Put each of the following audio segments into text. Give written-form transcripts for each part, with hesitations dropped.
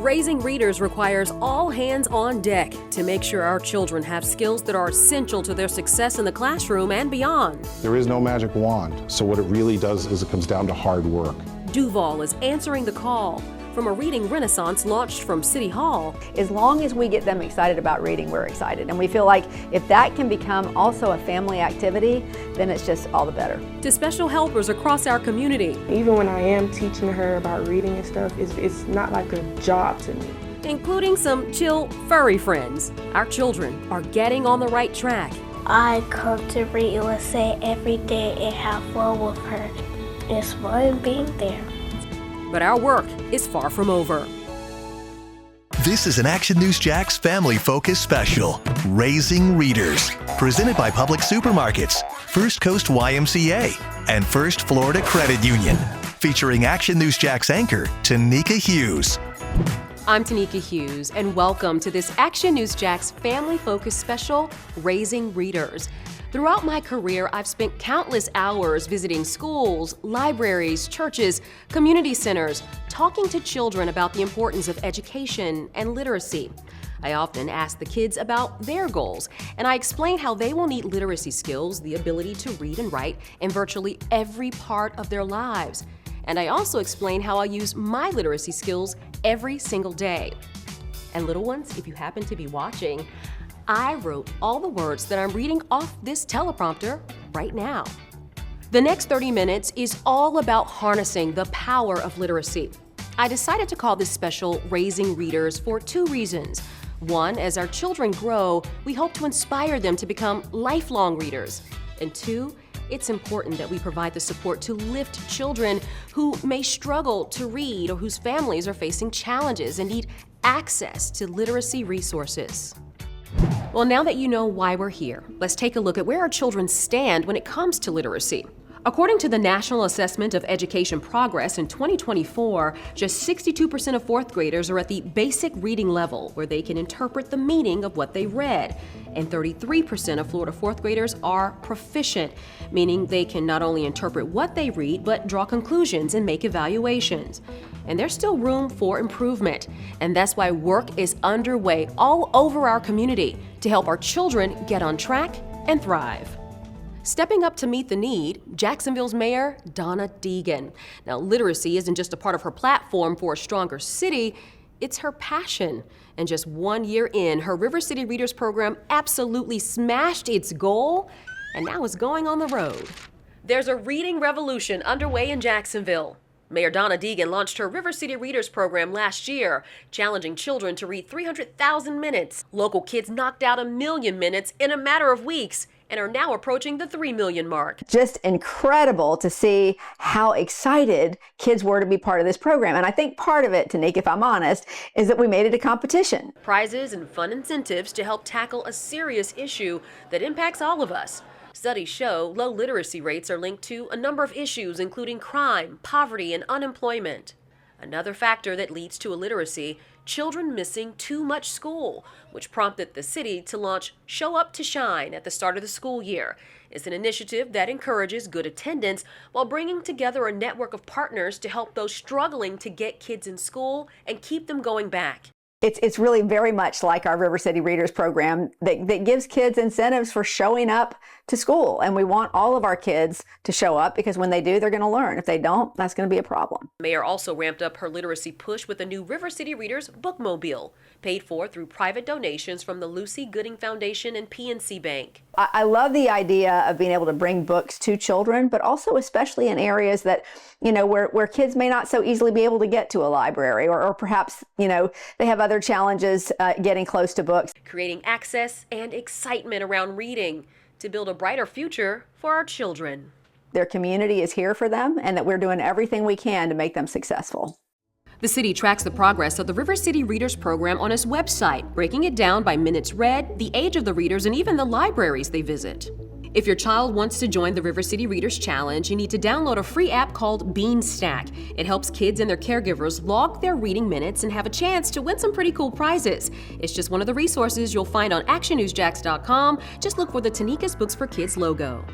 Raising readers requires all hands on deck to make sure our children have skills that are essential to their success in the classroom and beyond. There is no magic wand, so what it really does is it comes down to hard work. Duval is answering the call from a reading renaissance launched from City Hall. As long as we get them excited about reading, we're excited. And we feel like if that can become also a family activity, then it's just all the better. To special helpers across our community. Even when I am teaching her about reading and stuff, it's not like a job to me. Including some chill, furry friends. Our children are getting on the right track. I come to read USA every day and have fun with her. It's fun being there. But our work is far from over. This is an Action News Jax Family Focus Special, Raising Readers, presented by Public Supermarkets, First Coast YMCA, and First Florida Credit Union, featuring Action News Jax anchor Tanika Hughes. I'm Tanika Hughes, and welcome to this Action News Jax Family Focus Special, Raising Readers. Throughout my career, I've spent countless hours visiting schools, libraries, churches, community centers, talking to children about the importance of education and literacy. I often ask the kids about their goals, and I explain how they will need literacy skills, the ability to read and write, in virtually every part of their lives. And I also explain how I use my literacy skills every single day. And little ones, if you happen to be watching, I wrote all the words that I'm reading off this teleprompter right now. The next 30 minutes is all about harnessing the power of literacy. I decided to call this special Raising Readers for two reasons. One, as our children grow, we hope to inspire them to become lifelong readers. And two, it's important that we provide the support to lift children who may struggle to read or whose families are facing challenges and need access to literacy resources. Well, now that you know why we're here, let's take a look at where our children stand when it comes to literacy. According to the National Assessment of Education Progress in 2024, just 62% of fourth graders are at the basic reading level, where they can interpret the meaning of what they read. And 33% of Florida fourth graders are proficient, meaning they can not only interpret what they read, but draw conclusions and make evaluations. And there's still room for improvement. And that's why work is underway all over our community to help our children get on track and thrive. Stepping up to meet the need, Jacksonville's Mayor, Donna Deegan. Now, literacy isn't just a part of her platform for a stronger city, it's her passion. And just 1 year in, her River City Readers program absolutely smashed its goal and now is going on the road. There's a reading revolution underway in Jacksonville. Mayor Donna Deegan launched her River City Readers program last year, challenging children to read 300,000 minutes. Local kids knocked out 1 million minutes in a matter of weeks and are now approaching the 3 million mark. Just incredible to see how excited kids were to be part of this program. And I think part of it, Tanika, if I'm honest, is that we made it a competition. Prizes and fun incentives to help tackle a serious issue that impacts all of us. Studies show low literacy rates are linked to a number of issues, including crime, poverty, and unemployment. Another factor that leads to illiteracy, children missing too much school, which prompted the city to launch Show Up to Shine at the start of the school year. It's an initiative that encourages good attendance while bringing together a network of partners to help those struggling to get kids in school and keep them going back. It's really very much like our River City Readers program that gives kids incentives for showing up to school. And we want all of our kids to show up because when they do, they're going to learn. If they don't, that's going to be a problem. Mayor also ramped up her literacy push with a new River City Readers bookmobile, paid for through private donations from the Lucy Gooding Foundation and PNC Bank. I love the idea of being able to bring books to children, but also especially in areas that, where kids may not so easily be able to get to a library or perhaps, they have other challenges getting close to books. Creating access and excitement around reading to build a brighter future for our children. Their community is here for them and that we're doing everything we can to make them successful. The city tracks the progress of the River City Readers program on its website, breaking it down by minutes read, the age of the readers, and even the libraries they visit. If your child wants to join the River City Readers Challenge, you need to download a free app called Beanstack. It helps kids and their caregivers log their reading minutes and have a chance to win some pretty cool prizes. It's just one of the resources you'll find on actionnewsjax.com. Just look for the Tanika's Books for Kids logo.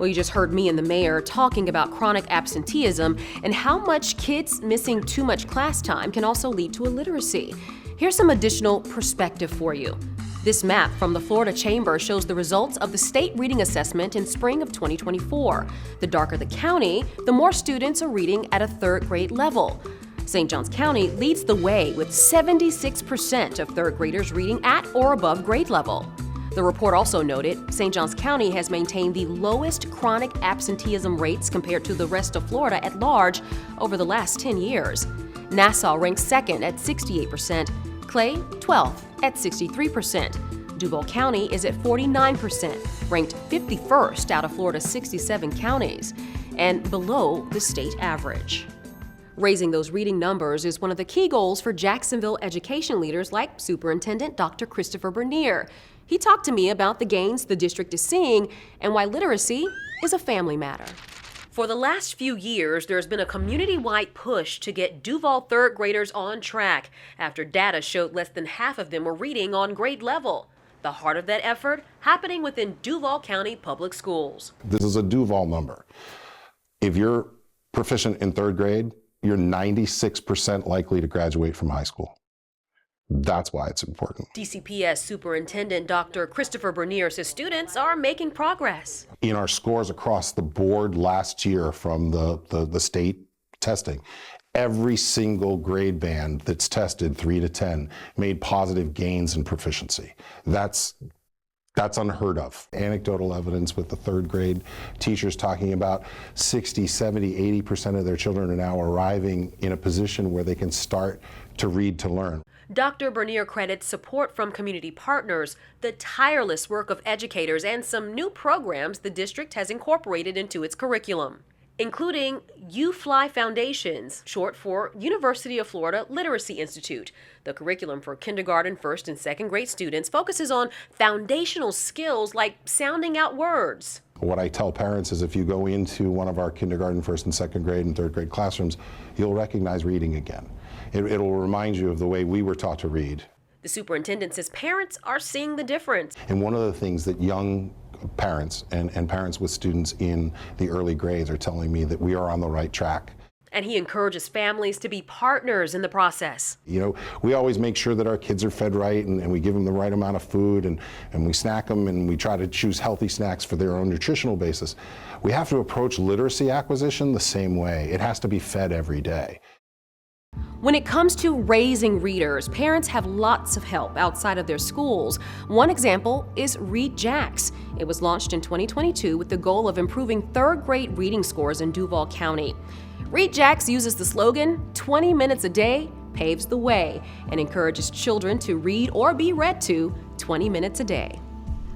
Well, you just heard me and the mayor talking about chronic absenteeism and how much kids missing too much class time can also lead to illiteracy. Here's some additional perspective for you. This map from the Florida Chamber shows the results of the state reading assessment in spring of 2024. The darker the county, the more students are reading at a third grade level. St. Johns County leads the way with 76% of third graders reading at or above grade level. The report also noted St. Johns County has maintained the lowest chronic absenteeism rates compared to the rest of Florida at large over the last 10 years. Nassau ranks second at 68%, Clay 12th at 63%. Duval County is at 49%, ranked 51st out of Florida's 67 counties, and below the state average. Raising those reading numbers is one of the key goals for Jacksonville education leaders like Superintendent Dr. Christopher Bernier. He talked to me about the gains the district is seeing and why literacy is a family matter. For the last few years, there's been a community-wide push to get Duval third graders on track after data showed less than half of them were reading on grade level. The heart of that effort happening within Duval County Public Schools. This is a Duval number. If you're proficient in third grade, you're 96% likely to graduate from high school. That's why it's important. DCPS Superintendent Dr. Christopher Bernier says students are making progress. In our scores across the board last year from the state testing, every single grade band that's tested 3 to 10 made positive gains in proficiency. That's unheard of. Anecdotal evidence with the third grade teachers talking about 60, 70, 80% of their children are now arriving in a position where they can start to read to learn. Dr. Bernier credits support from community partners, the tireless work of educators, and some new programs the district has incorporated into its curriculum, including UFly Foundations, short for University of Florida Literacy Institute. The curriculum for kindergarten, first, and second grade students focuses on foundational skills like sounding out words. What I tell parents is if you go into one of our kindergarten, first and second grade and third grade classrooms, you'll recognize reading again. It'll remind you of the way we were taught to read. The superintendent says parents are seeing the difference. And one of the things that young parents and parents with students in the early grades are telling me that we are on the right track. And he encourages families to be partners in the process. You know, we always make sure that our kids are fed right and we give them the right amount of food and we snack them and we try to choose healthy snacks for their own nutritional basis. We have to approach literacy acquisition the same way. It has to be fed every day. When it comes to raising readers, parents have lots of help outside of their schools. One example is Read Jacks. It was launched in 2022 with the goal of improving third grade reading scores in Duval County. Read Jacks uses the slogan, 20 minutes a day paves the way, and encourages children to read or be read to 20 minutes a day.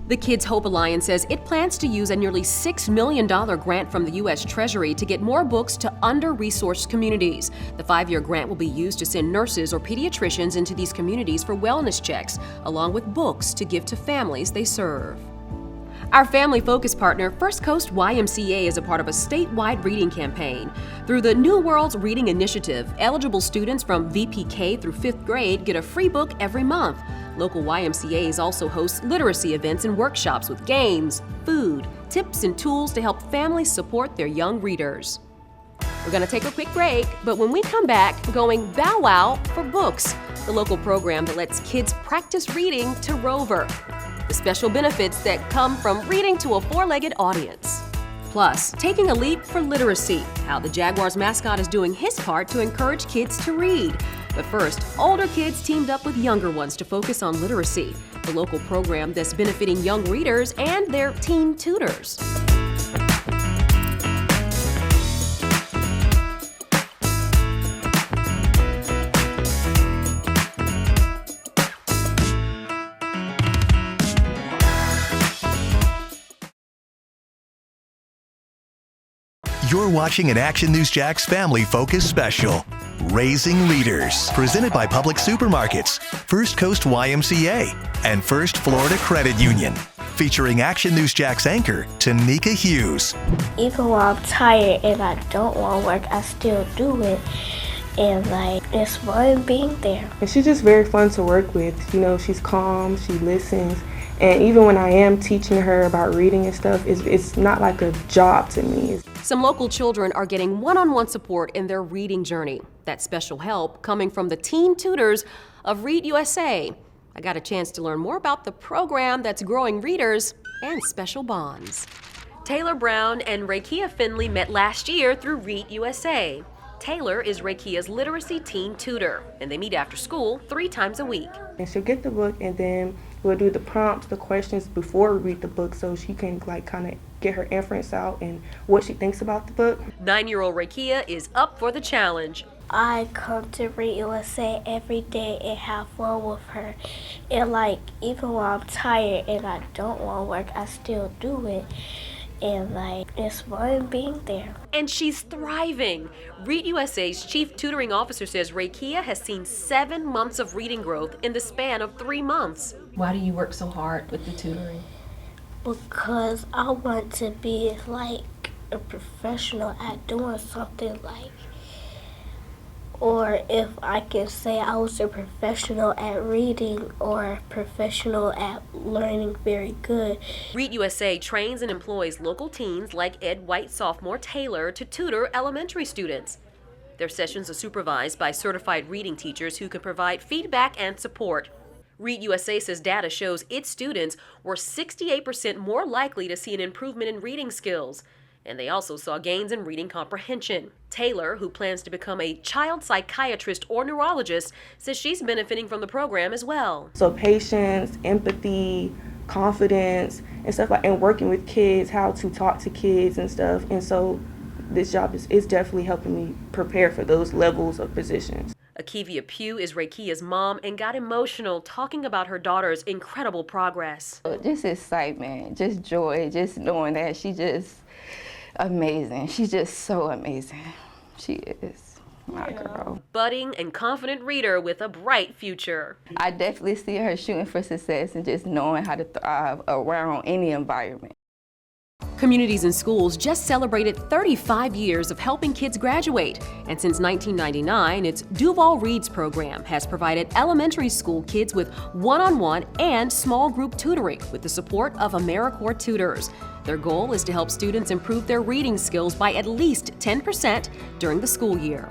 The Kids Hope Alliance says it plans to use a nearly $6 million grant from the U.S. Treasury to get more books to under-resourced communities. The 5-year grant will be used to send nurses or pediatricians into these communities for wellness checks, along with books to give to families they serve. Our family focus partner, First Coast YMCA, is a part of a statewide reading campaign. Through the New Worlds Reading Initiative, eligible students from VPK through 5th grade get a free book every month. Local YMCAs also host literacy events and workshops with games, food, tips, and tools to help families support their young readers. We're going to take a quick break, but when we come back, we're going Bow Wow for Books, the local program that lets kids practice reading to Rover. The special benefits that come from reading to a 4-legged audience. Plus, taking a leap for literacy, how the Jaguars mascot is doing his part to encourage kids to read. But first, older kids teamed up with younger ones to focus on literacy, the local program that's benefiting young readers and their teen tutors. You're watching an Action News Jax Family Focus special, Raising Readers, presented by Public Supermarkets, First Coast YMCA, and First Florida Credit Union, featuring Action News Jax anchor Tanika Hughes. Even while I'm tired and I don't want to work, I still do it. and like it's fun being there. And she's just very fun to work with. You know, she's calm, she listens. And even when I am teaching her about reading and stuff, it's not like a job to me. Some local children are getting one-on-one support in their reading journey. That special help coming from the teen tutors of Read USA. I got a chance to learn more about the program that's growing readers and special bonds. Taylor Brown and Rakia Finley met last year through Read USA. Taylor is Rakia's literacy teen tutor, and they meet after school 3 times a week. And she'll get the book, and then we'll do the prompts, the questions before we read the book, so she can like kind of get her inference out and what she thinks about the book. 9-year-old Rakia is up for the challenge. I come to Read USA every day and have fun with her. And like even when I'm tired and I don't want to work, I still do it. And like it's fun being there. And she's thriving. Read USA's chief tutoring officer says Rakia has seen 7 months of reading growth in the span of 3 months. Why do you work so hard with the tutoring? Because I want to be like a professional at doing something like, or if I can say I was a professional at reading or a professional at learning very good. Read USA trains and employs local teens like Ed White sophomore Taylor to tutor elementary students. Their sessions are supervised by certified reading teachers who can provide feedback and support. Read USA says data shows its students were 68% more likely to see an improvement in reading skills. And they also saw gains in reading comprehension. Taylor, who plans to become a child psychiatrist or neurologist, says she's benefiting from the program as well. So patience, empathy, confidence, and stuff like, and working with kids, how to talk to kids and stuff. And so this job is definitely helping me prepare for those levels of positions. Akivia Pugh is Rakia's mom and got emotional talking about her daughter's incredible progress. Just excitement, just joy, just knowing that she's just amazing. She's just so amazing. She is my girl. Budding and confident reader with a bright future. I definitely see her shooting for success and just knowing how to thrive around any environment. Communities and Schools just celebrated 35 years of helping kids graduate. And since 1999, its Duval Reads program has provided elementary school kids with one-on-one and small group tutoring with the support of AmeriCorps tutors. Their goal is to help students improve their reading skills by at least 10% during the school year.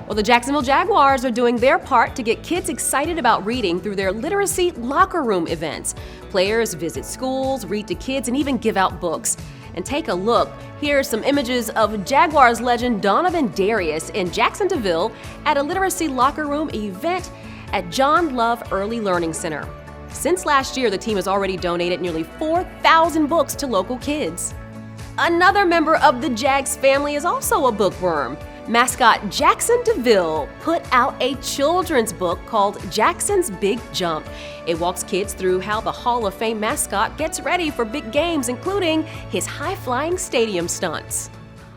Well, the Jacksonville Jaguars are doing their part to get kids excited about reading through their literacy locker room events. Players visit schools, read to kids, and even give out books. And take a look. Here are some images of Jaguars legend Donovan Darius in Jackson DeVille at a literacy locker room event at John Love Early Learning Center. Since last year, the team has already donated nearly 4,000 books to local kids. Another member of the Jags family is also a bookworm. Mascot Jackson DeVille put out a children's book called Jackson's Big Jump. It walks kids through how the Hall of Fame mascot gets ready for big games, including his high-flying stadium stunts.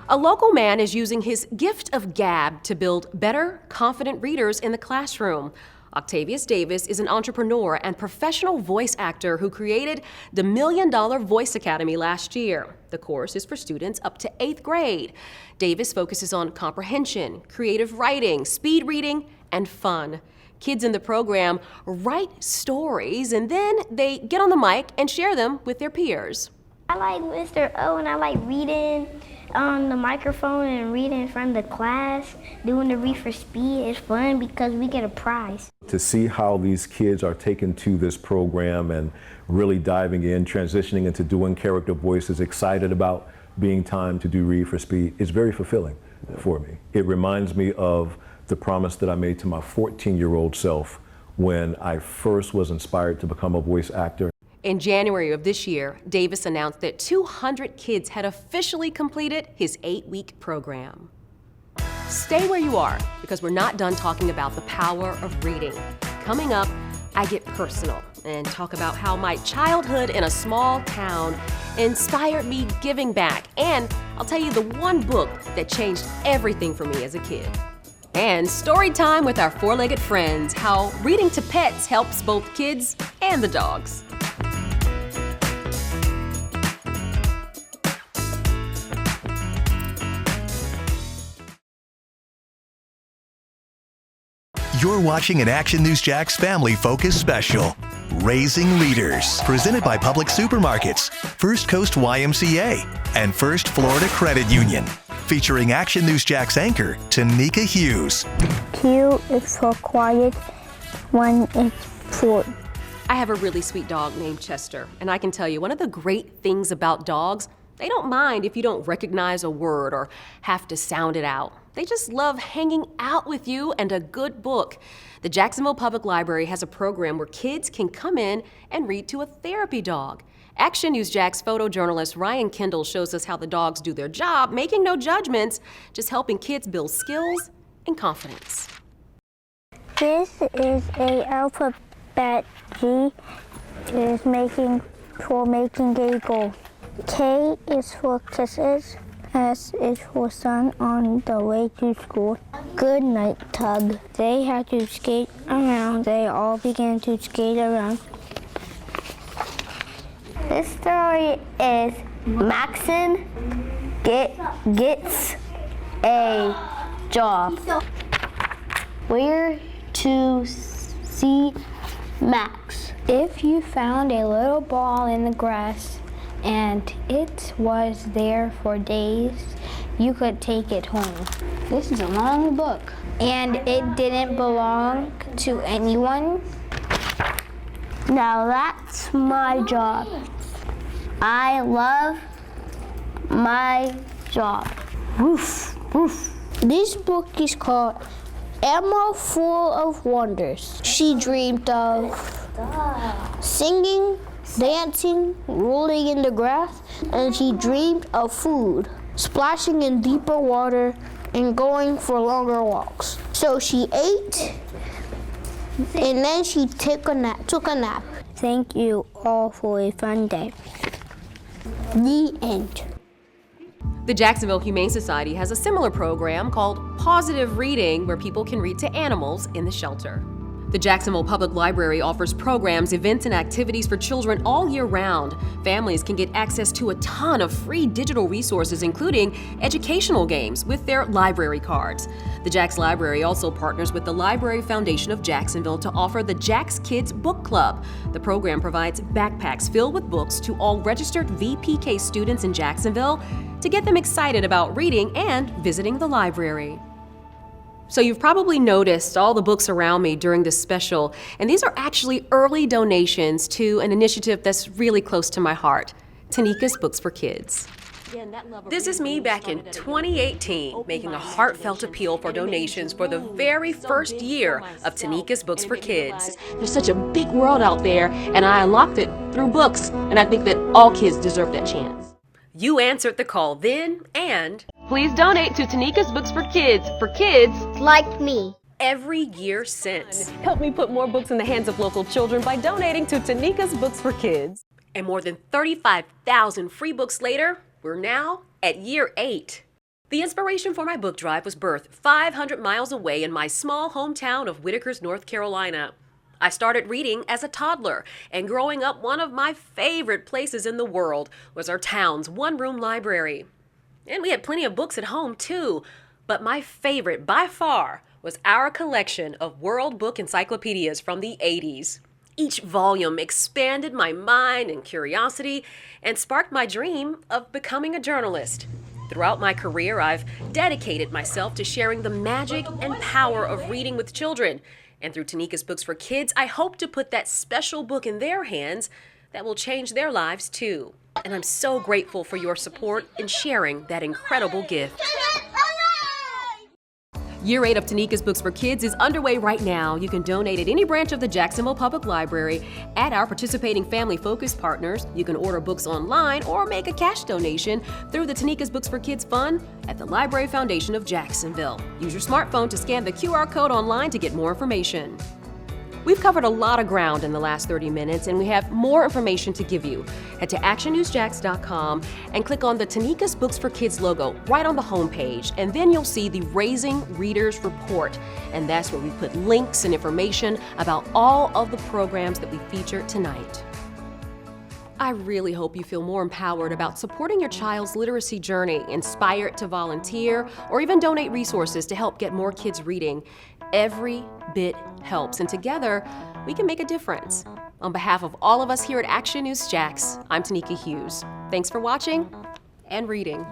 A local man is using his gift of gab to build better, confident readers in the classroom. Octavius Davis is an entrepreneur and professional voice actor who created the $1 Million Voice Academy last year. The course is for students up to 8th grade. Davis focuses on comprehension, creative writing, speed reading, and fun. Kids in the program write stories and then they get on the mic and share them with their peers. I like Mr. O and I like reading on the microphone and reading in front of the class. Doing the read for speed is fun because we get a prize. To see how these kids are taken to this program and really diving in, transitioning into doing character voices, excited about being time to do Read for Speed is very fulfilling for me. It reminds me of the promise that I made to my 14-year-old self when I first was inspired to become a voice actor. In January of this year, Davis announced that 200 kids had officially completed his 8-week program. Stay where you are, because we're not done talking about the power of reading. Coming up, I get personal and talk about how my childhood in a small town inspired me giving back. And I'll tell you the one book that changed everything for me as a kid. And story time with our four-legged friends, how reading to pets helps both kids and the dogs. You're watching an Action News Jax Family Focus special, Raising Readers, presented by Public Supermarkets, First Coast YMCA, and First Florida Credit Union, featuring Action News Jax anchor Tanika Hughes. Q is for quiet, 1 is for. I have a really sweet dog named Chester, and I can tell you one of the great things about dogs, they don't mind if you don't recognize a word or have to sound it out. They just love hanging out with you and a good book. The Jacksonville Public Library has a program where kids can come in and read to a therapy dog. Action News Jax photojournalist Ryan Kendall shows us how the dogs do their job, making no judgments, just helping kids build skills and confidence. This is a alphabet. G is making a goal. K is for kisses. S is for sun on the way to school. Good night, Tug. They had to skate around. They all began to skate around. This story is Maxon gets a job. Where to see Max? If you found a little ball in the grass and it was there for days, you could take it home. This is a long book. And it didn't belong to anyone. Now that's my job. I love my job. Woof, woof. This book is called Emma Full of Wonders. She dreamed of singing, dancing, rolling in the grass, and she dreamed of food, splashing in deeper water, and going for longer walks. So she ate, and then she took a nap. Thank you all for a fun day. The end. The Jacksonville Humane Society has a similar program called Positive Reading, where people can read to animals in the shelter. The Jacksonville Public Library offers programs, events, and activities for children all year round. Families can get access to a ton of free digital resources, including educational games, with their library cards. The Jax Library also partners with the Library Foundation of Jacksonville to offer the Jax Kids Book Club. The program provides backpacks filled with books to all registered VPK students in Jacksonville to get them excited about reading and visiting the library. So you've probably noticed all the books around me during this special, and these are actually early donations to an initiative that's really close to my heart, Tanika's Books for Kids. This is me back in 2018, making a heartfelt appeal for donations for the very first year of Tanika's Books for Kids. There's such a big world out there, and I unlocked it through books, and I think that all kids deserve that chance. You answered the call then, and please donate to Tanika's Books for kids Like me. every year since. Help me put more books in the hands of local children by donating to Tanika's Books for Kids. And more than 35,000 free books later, we're now at year 8. The inspiration for my book drive was birthed 500 miles away in my small hometown of Whitakers, North Carolina. I started reading as a toddler, and growing up, one of my favorite places in the world was our town's one-room library. And we had plenty of books at home, too. But my favorite, by far, was our collection of World Book encyclopedias from the 80s. Each volume expanded my mind and curiosity and sparked my dream of becoming a journalist. Throughout my career, I've dedicated myself to sharing the magic and power of reading with children. And through Tanika's Books for Kids, I hope to put that special book in their hands that will change their lives, too. And I'm so grateful for your support in sharing that incredible gift. Year 8 of Tanika's Books for Kids is underway right now. You can donate at any branch of the Jacksonville Public Library, at our participating family-focused partners. You can order books online or make a cash donation through the Tanika's Books for Kids Fund at the Library Foundation of Jacksonville. Use your smartphone to scan the QR code online to get more information. We've covered a lot of ground in the last 30 minutes, and we have more information to give you. Head to actionnewsjax.com and click on the Tanika's Books for Kids logo right on the homepage, and then you'll see the Raising Readers report. And that's where we put links and information about all of the programs that we feature tonight. I really hope you feel more empowered about supporting your child's literacy journey, inspired to volunteer, or even donate resources to help get more kids reading. Every bit helps, and together we can make a difference. On behalf of all of us here at Action News Jax, I'm Tanika Hughes. Thanks for watching and reading.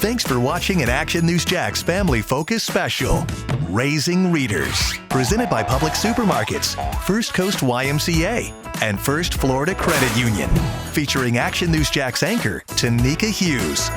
Thanks for watching an Action News Jax Family Focus Special, Raising Readers, presented by Public Supermarkets, First Coast YMCA, and First Florida Credit Union, featuring Action News Jax anchor Tanika Hughes.